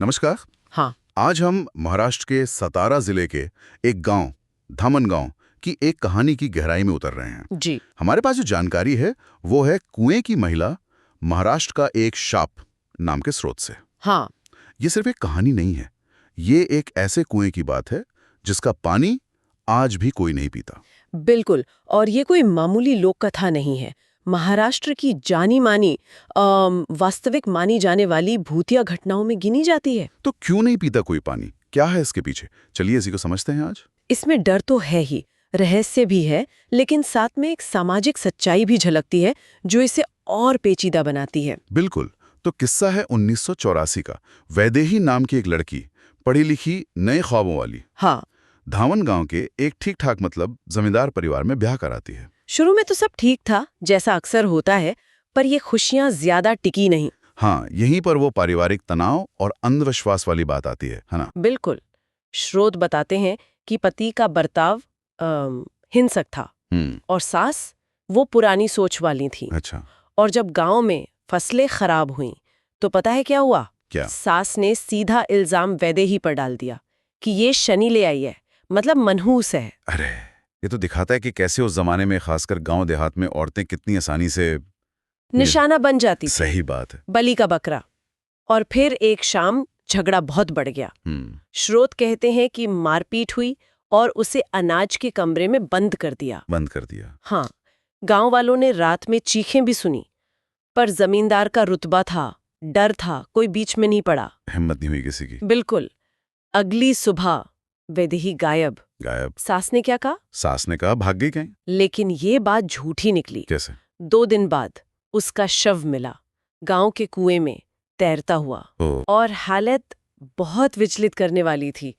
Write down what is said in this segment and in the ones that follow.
नमस्कार। हाँ। आज हम महाराष्ट्र के सतारा जिले के एक गांव धामन गांव की एक कहानी की गहराई में उतर रहे हैं। जी। हमारे पास जो जानकारी है वो है कुएं की महिला महाराष्ट्र का एक शाप नाम के स्रोत से। हाँ। ये सिर्फ एक कहानी नहीं है, ये एक ऐसे कुएं की बात है जिसका पानी आज भी कोई नहीं पीता। बिल्कुल। और ये कोई मामूली लोक कथा नहीं है। महाराष्ट्र की जानी मानी वास्तविक मानी जाने वाली भूतिया घटनाओं में गिनी जाती है। तो क्यों नहीं पीता कोई पानी, क्या है इसके पीछे? चलिए इसी को समझते हैं आज। इसमें डर तो है ही, रहस्य भी है, लेकिन साथ में एक सामाजिक सच्चाई भी झलकती है जो इसे और पेचीदा बनाती है। बिल्कुल। तो किस्सा है 1984 का। वैदेही नाम की एक लड़की, पढ़ी लिखी, नए ख्वाबों वाली, हाँ। धामन गांव के एक ठीक ठाक जमींदार परिवार में ब्याह कराती है। शुरू में तो सब ठीक था, जैसा अक्सर होता है, पर ये खुशियां ज्यादा टिकी नहीं। हाँ, यहीं पर वो पारिवारिक तनाव और अंधविश्वास वाली बात आती है ना? बिल्कुल। स्रोत बताते हैं कि पति का बर्ताव हिंसक था और सास वो पुरानी सोच वाली थी। अच्छा। और जब गांव में फसलें खराब हुईं तो पता है क्या हुआ? क्या? सास ने सीधा इल्जाम वैदेही पर डाल दिया कि ये शनि ले आई है, मतलब मनहूस है। अरे, ये तो दिखाता है कि कैसे उस जमाने में खासकर गांव देहात में औरतें कितनी आसानी से निशाना बन जाती थी। सही बात है। बलि का बकरा। और फिर एक शाम झगड़ा बहुत बढ़ गया। स्रोत कहते हैं कि मारपीट हुई और उसे अनाज के कमरे में बंद कर दिया। हाँ। गांव वालों ने रात में चीखें भी सुनी, पर जमींदार का रुतबा था, डर था, कोई बीच में नहीं पड़ा। हिम्मत नहीं हुई किसी की। बिल्कुल। अगली सुबह वैदेही गायब। सास ने क्या कहा? सास ने कहा भाग गई कहीं। लेकिन ये बात झूठी निकली। कैसे? 2 दिन बाद उसका शव मिला, गांव के कुएं में तैरता हुआ। और हालत बहुत विचलित करने वाली थी।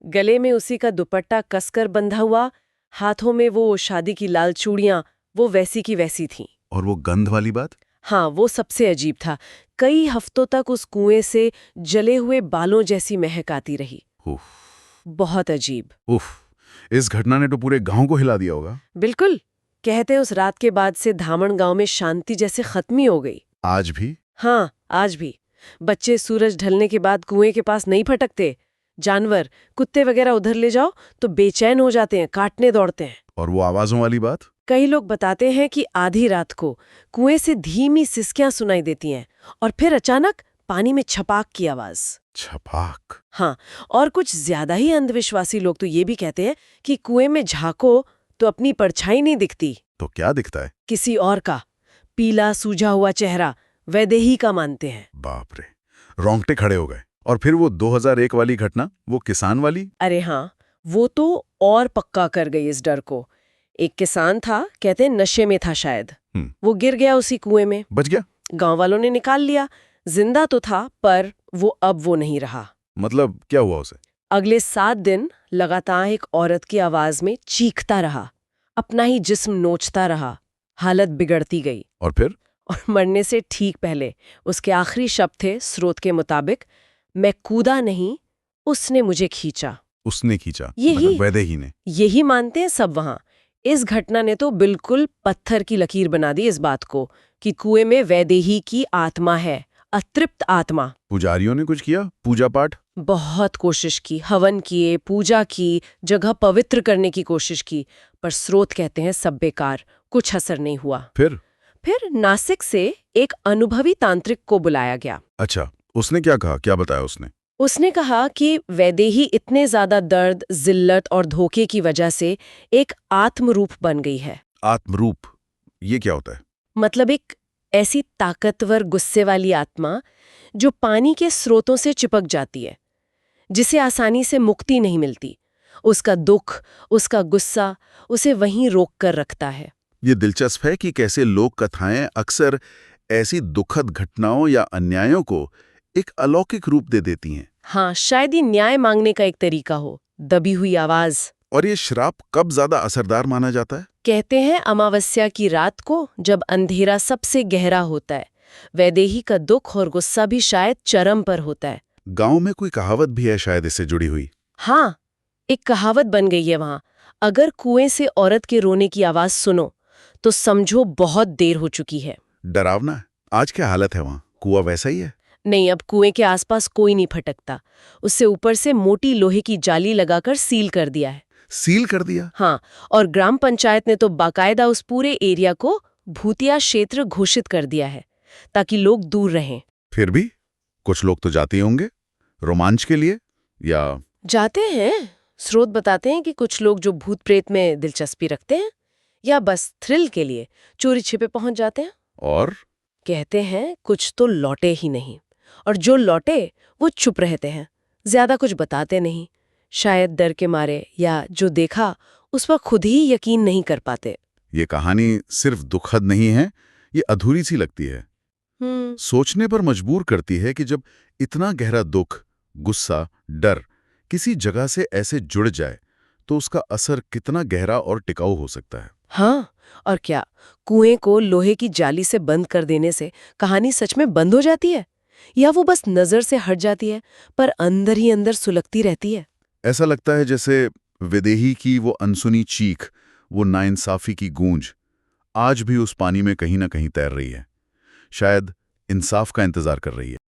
गले में उसी का दुपट्टा कसकर बंधा हुआ, हाथों में वो शादी की लाल चूड़ियां, वो वैसी की वैसी थीं। और वो गंध वाली बात? हाँ, वो सबसे अजीब था। कई हफ्तों तक उस कुएं से जले हुए बालों जैसी महक आती रही। बहुत अजीब। इस घटना ने तो पूरे गांव को हिला दिया होगा। बिल्कुल। कहते उस रात के बाद से धामन गांव में शांति जैसे खत्म ही हो गई। आज भी? हाँ, आज भी। बच्चे सूरज ढलने के बाद कुएं के पास नहीं फटकते। जानवर, कुत्ते वगैरह उधर ले जाओ तो बेचैन हो जाते हैं, काटने दौड़ते हैं। और वो आवाजों वाली बात? कई लोग बताते हैं कि आधी रात को कुएं से धीमी सिसकियां सुनाई देती हैं और फिर अचानक पानी में छपाक की आवाज। छपाक? हाँ। और कुछ ज्यादा ही अंधविश्वासी लोग तो ये भी कहते हैं कि कुएं में झांको तो अपनी परछाई नहीं दिखती। तो क्या दिखता है? किसी और का पीला सूझा हुआ चेहरा। वैदेही का मानते हैं। बाप रे, रोंगटे खड़े हो गए। और फिर वो 2001 वाली घटना, वो किसान वाली? अरे हाँ, वो तो और पक्का कर गई इस डर को। एक किसान था, कहते नशे में था शायद। वो गिर गया उसी कुएं में। बच गया? गांव वालों ने निकाल लिया। जिंदा तो था, पर वो नहीं रहा। मतलब क्या हुआ उसे? अगले 7 दिन लगातार एक औरत की आवाज में चीखता रहा, अपना ही जिस्म नोचता रहा। हालत बिगड़ती गई। और फिर? और मरने से ठीक पहले उसके आखिरी शब्द थे, स्रोत के मुताबिक, मैं कूदा नहीं, उसने मुझे खींचा। उसने खींचा? यही मतलब वैदेही ने? यही मानते हैं सब वहां। इस घटना ने तो बिल्कुल पत्थर की लकीर बना दी इस बात को कि कुएं में वैदेही की आत्मा है, अतृप्त आत्मा। पुजारियों ने कुछ किया? पूजा पाठ? बहुत कोशिश की, हवन किए, पूजा की, जगह पवित्र करने की कोशिश की, पर स्रोत कहते हैं सब बेकार, कुछ असर नहीं हुआ। फिर नासिक से एक अनुभवी तांत्रिक को बुलाया गया। अच्छा, उसने क्या कहा? क्या बताया उसने? उसने कहा कि वैदेही इतने ज्यादा दर्द, जिल्लत और धोखे की वजह से एक आत्मरूप बन गई है। आत्मरूप? ये क्या होता है? मतलब एक ऐसी ताकतवर गुस्से वाली आत्मा जो पानी के स्रोतों से चिपक जाती है, जिसे आसानी से मुक्ति नहीं मिलती। उसका दुख, उसका गुस्सा उसे वहीं रोक कर रखता है। ये दिलचस्प है कि कैसे लोक कथाएं अक्सर ऐसी दुखद घटनाओं या अन्यायों को एक अलौकिक रूप दे देती हैं। हाँ, शायद ये न्याय मांगने का एक तरीका हो, दबी हुई आवाज। और ये श्राप कब ज्यादा असरदार माना जाता है? कहते हैं अमावस्या की रात को, जब अंधेरा सबसे गहरा होता है। वैदेही का दुख और गुस्सा भी शायद चरम पर होता है। गांव में कोई कहावत भी है शायद इससे जुड़ी हुई। हाँ, एक कहावत बन गई है वहां, अगर कुएं से औरत के रोने की आवाज सुनो तो समझो बहुत देर हो चुकी है। डरावना है। आज क्या हालत है वहां? कुआं वैसा ही है? नहीं, अब कुएं के आसपास कोई नहीं भटकता। उससे ऊपर से मोटी लोहे की जाली लगाकर सील कर दिया है। सील कर दिया? हाँ, और ग्राम पंचायत ने तो बाकायदा उस पूरे एरिया को भूतिया क्षेत्र घोषित कर दिया है, ताकि लोग दूर रहें। फिर भी कुछ लोग तो जाते ही होंगे, रोमांच के लिए या? जाते हैं। स्रोत बताते हैं कि कुछ लोग जो भूत प्रेत में दिलचस्पी रखते हैं या बस थ्रिल के लिए चोरी छिपे पहुंच जाते हैं। और कहते हैं कुछ तो लौटे ही नहीं, और जो लौटे वो चुप रहते हैं, ज्यादा कुछ बताते नहीं, शायद डर के मारे, या जो देखा उस पर खुद ही यकीन नहीं कर पाते। ये कहानी सिर्फ दुखद नहीं है, ये अधूरी सी लगती है। सोचने पर मजबूर करती है कि जब इतना गहरा दुख, गुस्सा, डर किसी जगह से ऐसे जुड़ जाए तो उसका असर कितना गहरा और टिकाऊ हो सकता है। हाँ, और क्या कुएं को लोहे की जाली से बंद कर देने से कहानी सच में बंद हो जाती है, या वो बस नजर से हट जाती है पर अंदर ही अंदर सुलगती रहती है? ऐसा लगता है जैसे विदेही की वो अनसुनी चीख, वो नाइंसाफी की गूंज आज भी उस पानी में कहीं ना कहीं तैर रही है, शायद इंसाफ का इंतजार कर रही है।